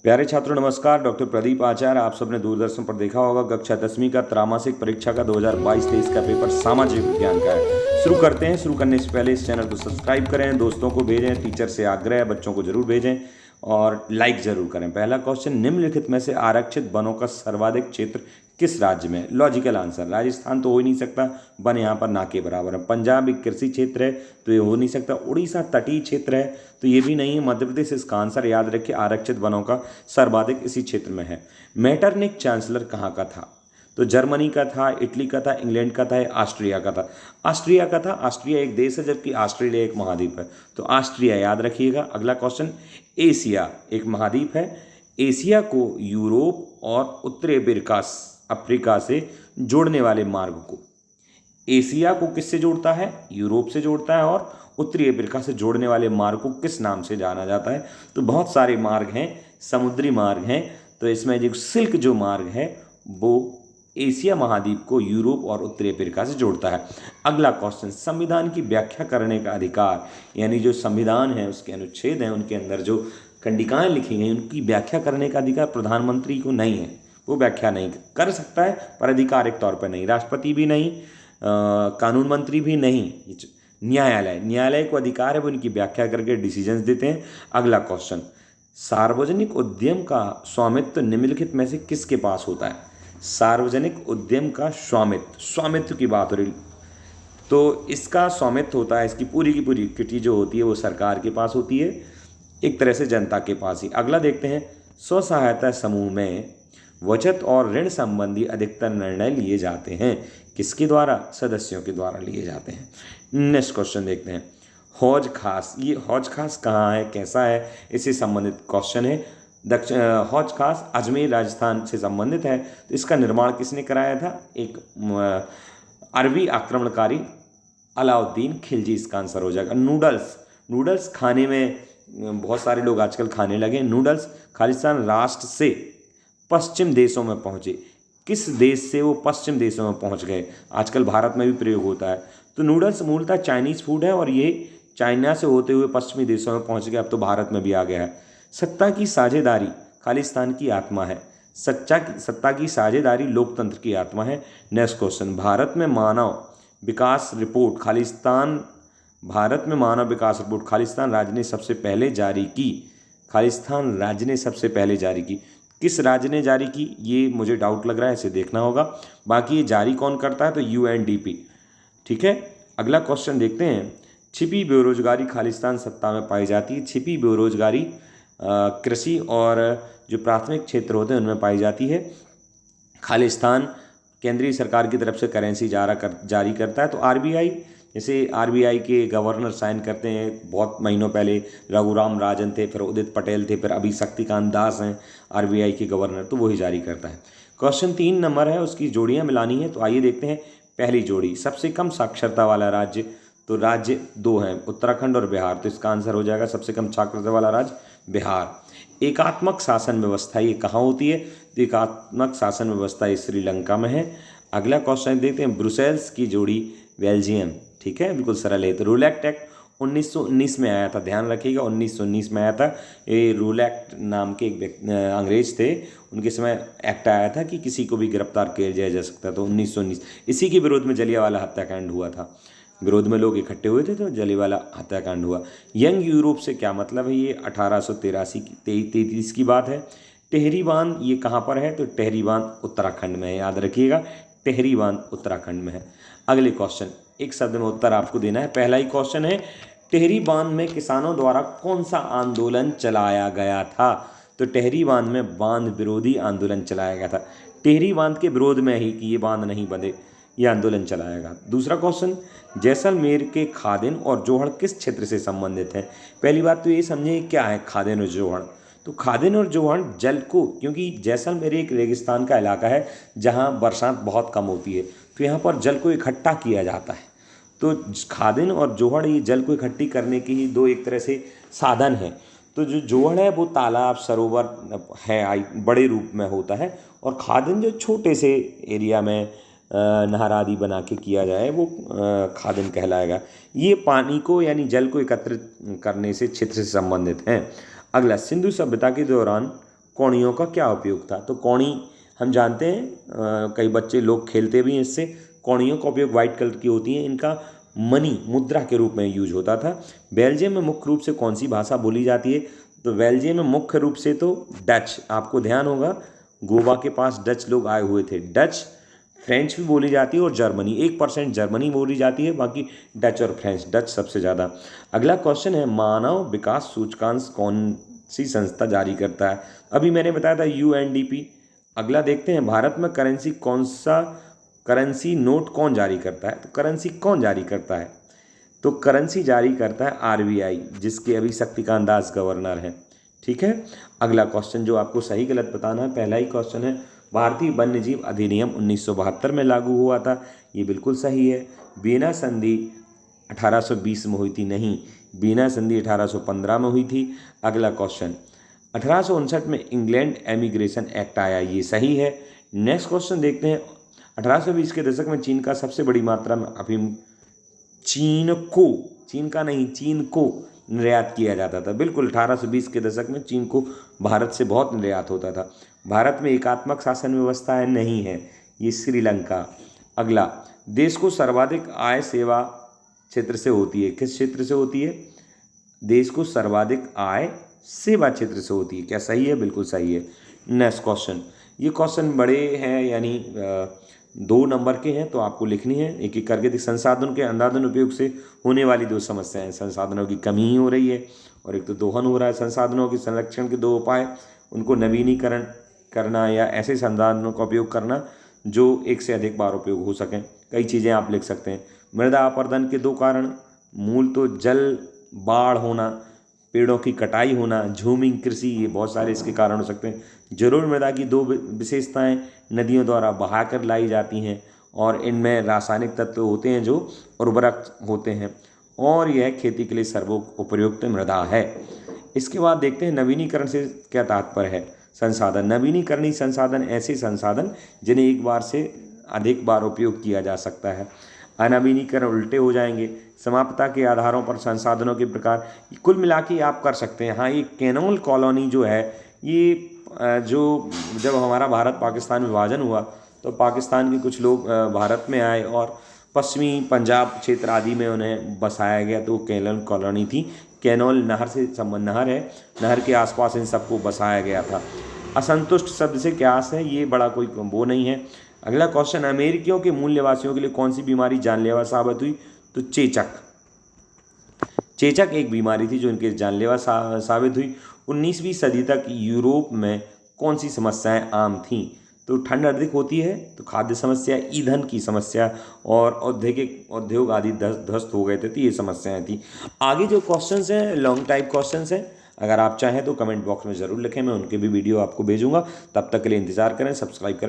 प्यारे छात्रों नमस्कार। डॉक्टर प्रदीप आचार्य। आप सबने दूरदर्शन पर देखा होगा कक्षा 10वीं का त्रैमासिक परीक्षा का 2022-23 का पेपर सामाजिक विज्ञान का है। शुरू करते हैं। शुरू करने से पहले इस चैनल को सब्सक्राइब करें, दोस्तों को भेजें, टीचर से आग्रह है बच्चों को जरूर भेजें और लाइक जरूर करें। पहला क्वेश्चन, निम्नलिखित में से आरक्षित वनों का सर्वाधिक क्षेत्र किस राज्य में? लॉजिकल आंसर, राजस्थान तो हो ही नहीं सकता, वन यहाँ पर ना के बराबर है। पंजाब एक कृषि क्षेत्र है तो ये हो नहीं सकता। उड़ीसा तटीय क्षेत्र है तो ये भी नहीं है। मध्य प्रदेश इसका आंसर। याद रखिए आरक्षित वनों का सर्वाधिक इसी क्षेत्र में है। मेटरनिक चांसलर कहाँ का था? तो जर्मनी का था, इटली का था, इंग्लैंड का था, ऑस्ट्रिया का था। ऑस्ट्रिया का था। ऑस्ट्रिया एक देश है जबकि ऑस्ट्रेलिया एक महाद्वीप है, तो ऑस्ट्रिया याद रखिएगा। अगला क्वेश्चन, एशिया एक महाद्वीप है। एशिया को यूरोप और उत्तरी अफ्रीका से जोड़ने वाले मार्ग को, एशिया को किससे जोड़ता है? यूरोप से जोड़ता है। और उत्तरी अफ्रीका से जोड़ने वाले मार्ग को किस नाम से जाना जाता है? तो बहुत सारे मार्ग हैं, समुद्री मार्ग हैं, तो इसमें जो सिल्क जो मार्ग है वो एशिया महाद्वीप को यूरोप और उत्तरी अफ्रीका से जोड़ता है। अगला क्वेश्चन, संविधान की व्याख्या करने का अधिकार, यानी जो संविधान है उसके अनुच्छेद हैं उनके अंदर जो कंडिकाएं लिखी गई उनकी व्याख्या करने का अधिकार प्रधानमंत्री को नहीं है। वो व्याख्या नहीं कर सकता है पर आधिकारिक तौर पर नहीं। राष्ट्रपति भी नहीं, कानून मंत्री भी नहीं, न्यायालय को अधिकार है, वो इनकी व्याख्या करके डिसीजंस देते हैं। अगला क्वेश्चन, सार्वजनिक उद्यम का स्वामित्व निम्नलिखित में से किसके पास होता है? सार्वजनिक उद्यम का स्वामित्व की बात हो रही, तो इसका स्वामित्व होता है, इसकी पूरी की पूरी इक्विटी जो होती है वो सरकार के पास होती है, एक तरह से जनता के पास ही। अगला देखते हैं, स्व सहायता समूह में बचत और ऋण संबंधी अधिकतर निर्णय लिए जाते हैं किसके द्वारा? सदस्यों के द्वारा लिए जाते हैं। नेक्स्ट क्वेश्चन देखते हैं, हौज खास। ये हौज खास कहाँ है, कैसा है, इससे संबंधित क्वेश्चन है। हौज खास अजमेर राजस्थान से संबंधित है। तो इसका निर्माण किसने कराया था? एक अरबी आक्रमणकारी अलाउद्दीन खिलजी, इसका आंसर हो जाएगा। नूडल्स खाने में बहुत सारे लोग आजकल खाने लगे। नूडल्स खालिस्तान राष्ट्र से पश्चिम देशों में पहुँचे। किस देश से वो पश्चिम देशों में पहुँच गए? आजकल भारत में भी प्रयोग होता है। तो नूडल्स मूलतः चाइनीज़ फूड है और ये चाइना से होते हुए पश्चिमी देशों में पहुँच गया, अब तो भारत में भी आ गया है। सत्ता की साझेदारी खालिस्तान की आत्मा है। सत्ता की साझेदारी लोकतंत्र की आत्मा है। नेक्स्ट क्वेश्चन, भारत में मानव विकास रिपोर्ट खालिस्तान राज्य ने सबसे पहले जारी की। खालिस्तान राज्य ने सबसे पहले जारी की। किस राज्य ने जारी की, ये मुझे डाउट लग रहा है, इसे देखना होगा। बाकी ये जारी कौन करता है? तो UNDP। ठीक है। अगला क्वेश्चन देखते हैं, छिपी बेरोजगारी खालिस्तान सत्ता में पाई जाती है। छिपी बेरोजगारी कृषि और जो प्राथमिक क्षेत्र होते हैं उनमें पाई जाती है। खालिस्तान केंद्रीय सरकार की तरफ से करेंसी जारी करता है। तो RBI, जैसे RBI के गवर्नर साइन करते हैं, बहुत महीनों पहले रघुराम राजन थे, फिर उदित पटेल थे, फिर अभी शक्तिकांत दास हैं RBI के गवर्नर, तो वही जारी करता है। क्वेश्चन 3 नंबर है, उसकी जोड़ियाँ मिलानी है। तो आइए देखते हैं। पहली जोड़ी, सबसे कम साक्षरता वाला राज्य, तो राज्य 2 हैं, उत्तराखंड और बिहार, तो इसका आंसर हो जाएगा सबसे कम साक्षरता वाला राज्य बिहार। एकात्मक शासन व्यवस्था ये कहाँ होती है? तो एकात्मक शासन व्यवस्था ये श्रीलंका में है। अगला क्वेश्चन देखते हैं, ब्रुसेल्स की जोड़ी बेल्जियम। ठीक है, बिल्कुल सरल है। तो रूल एक्ट 1919 में आया था, ध्यान रखिएगा 1919 में आया था। ये रूल एक्ट नाम के एक अंग्रेज थे, उनके समय एक्ट आया था कि किसी को भी गिरफ्तार किया जा सकता। तो 1919 इसी के विरोध में जलियांवाला हत्याकांड हुआ था। विरोध में लोग इकट्ठे हुए थे तो जलियांवाला हत्याकांड हुआ। यंग यूरोप से क्या मतलब है? ये 1883 की बात है। टेहरी बांध ये कहाँ पर है? तो टेहरी बांध उत्तराखंड में है, याद रखिएगा टेहरी बांध उत्तराखंड में है। अगले क्वेश्चन, एक शब्द में उत्तर आपको देना है। पहला ही क्वेश्चन है, टेहरी बांध में किसानों द्वारा कौन सा आंदोलन चलाया गया था? तो टेहरी बांध में बांध विरोधी आंदोलन चलाया गया था। टेहरी बांध के विरोध में ही कि ये बांध नहीं बंधे, ये आंदोलन चलाया गया। दूसरा क्वेश्चन, जैसलमेर के खादिन और जोहड़ किस क्षेत्र से संबंधित है? पहली बात तो ये समझे क्या है खादिन और जोहड़। तो खादिन और जोहड़ जल को, क्योंकि जैसलमेर एक रेगिस्तान का इलाका है जहाँ बरसात बहुत कम होती है, तो यहाँ पर जल को इकट्ठा किया जाता है। तो खादिन और जोहड़ ये जल को इकट्ठी करने की ही दो एक तरह से साधन हैं। तो जो जोहड़ है वो तालाब सरोवर है, बड़े रूप में होता है, और खादिन जो छोटे से एरिया में नहर आदि बना के किया जाए वो खादिन कहलाएगा। ये पानी को यानी जल को एकत्रित करने से क्षेत्र से संबंधित हैं। अगला, सिंधु सभ्यता के दौरान कौड़ियों का क्या उपयोग था? तो कौड़ी हम जानते हैं, कई बच्चे लोग खेलते भी हैं इससे। कौड़ियों का उपयोग वाइट कलर की होती हैं, इनका मनी मुद्रा के रूप में यूज होता था। बेल्जियम में मुख्य रूप से कौन सी भाषा बोली जाती है? तो बेल्जियम में मुख्य रूप से तो डच, आपको ध्यान होगा गोवा के पास डच लोग आए हुए थे। डच, फ्रेंच भी बोली जाती है और जर्मनी, 1% जर्मनी बोली जाती है, बाकी डच और फ्रेंच, डच सबसे ज़्यादा। अगला क्वेश्चन है, मानव विकास सूचकांक कौन सी संस्था जारी करता है? अभी मैंने बताया था यूएनडीपी। अगला देखते हैं, भारत में करेंसी कौन सा करेंसी नोट कौन जारी करता है? तो करेंसी कौन जारी करता है? तो करेंसी जारी करता है आरबीआई, जिसके अभी शक्तिकांत दास गवर्नर हैं। ठीक है। अगला क्वेश्चन जो आपको सही गलत बताना है, पहला ही क्वेश्चन है, भारतीय वन्यजीव अधिनियम 1972 में लागू हुआ था। ये बिल्कुल सही है। वीना संधि 1820 में हुई थी? नहीं, वीना संधि 1815 में हुई थी। अगला क्वेश्चन, 1859 में इंग्लैंड एमिग्रेशन एक्ट आया, ये सही है। नेक्स्ट क्वेश्चन देखते हैं, 1820 के दशक में चीन का सबसे बड़ी मात्रा में अफीम चीन को निर्यात किया जाता था। बिल्कुल, 1820 के दशक में चीन को भारत से बहुत निर्यात होता था। भारत में एकात्मक शासन व्यवस्था है? नहीं है, ये श्रीलंका। अगला, देश को सर्वाधिक आय सेवा क्षेत्र से होती है, किस क्षेत्र से होती है? देश को सर्वाधिक आय सेवा क्षेत्र से होती है, क्या सही है? बिल्कुल सही है। नेक्स्ट क्वेश्चन, ये क्वेश्चन बड़े हैं, यानी 2 नंबर के हैं, तो आपको लिखनी है एक एक करके। संसाधन के अंधाधुन उपयोग से होने वाली 2 समस्याएं, संसाधनों की कमी हो रही है और एक तो दोहन हो रहा है। संसाधनों के संरक्षण के 2 उपाय, उनको नवीनीकरण करना या ऐसे संसाधनों का उपयोग करना जो एक से अधिक बार उपयोग हो सकें। कई चीज़ें आप लिख सकते हैं। मृदा अपरदन के 2 कारण, मूल तो जल बाढ़ होना, पेड़ों की कटाई होना, झूमिंग कृषि, ये बहुत सारे इसके कारण हो सकते हैं। जरूर मृदा की 2 विशेषताएं नदियों द्वारा बहाकर लाई जाती हैं और इनमें रासायनिक तत्व होते हैं जो उर्वरक होते हैं, और यह खेती के लिए सर्वोपयुक्त मृदा है। इसके बाद देखते हैं नवीनीकरण से क्या तात्पर्य है। संसाधन, नवीनीकरणीय संसाधन ऐसे संसाधन जिन्हें एक बार से अधिक बार उपयोग किया जा सकता है। अनवीनीकरण उल्टे हो जाएंगे। समाप्यता के आधारों पर संसाधनों के प्रकार, कुल मिला के आप कर सकते हैं। हाँ, ये कैनोल कॉलोनी जो है, ये जो जब हमारा भारत पाकिस्तान विभाजन हुआ तो पाकिस्तान के कुछ लोग भारत में आए और पश्चिमी पंजाब क्षेत्र आदि में उन्हें बसाया गया, तो कैनोल कॉलोनी थी। कैनोल नहर से संबंध, नहर है, नहर के आसपास इन सबको बसाया गया था। असंतुष्ट शब्द से क्या आस है? ये बड़ा कोई वो नहीं है। अगला क्वेश्चन, अमेरिकियों के मूल निवासियों के लिए कौन सी बीमारी जानलेवा साबित हुई? तो चेचक। चेचक एक बीमारी थी जो इनके जानलेवा साबित हुई। 19वीं सदी तक यूरोप में कौन सी समस्याएं आम थीं? तो ठंड अधिक होती है, तो खाद्य समस्या, ईंधन की समस्या और उद्योग आदि ध्वस्त हो गए थे, तो ये समस्याएं थी। आगे जो क्वेश्चंस हैं लॉन्ग टाइप क्वेश्चंस हैं, अगर आप चाहें तो कमेंट बॉक्स में ज़रूर लिखें, मैं उनके भी वीडियो आपको भेजूंगा। तब तक के लिए इंतज़ार करें, सब्सक्राइब करें।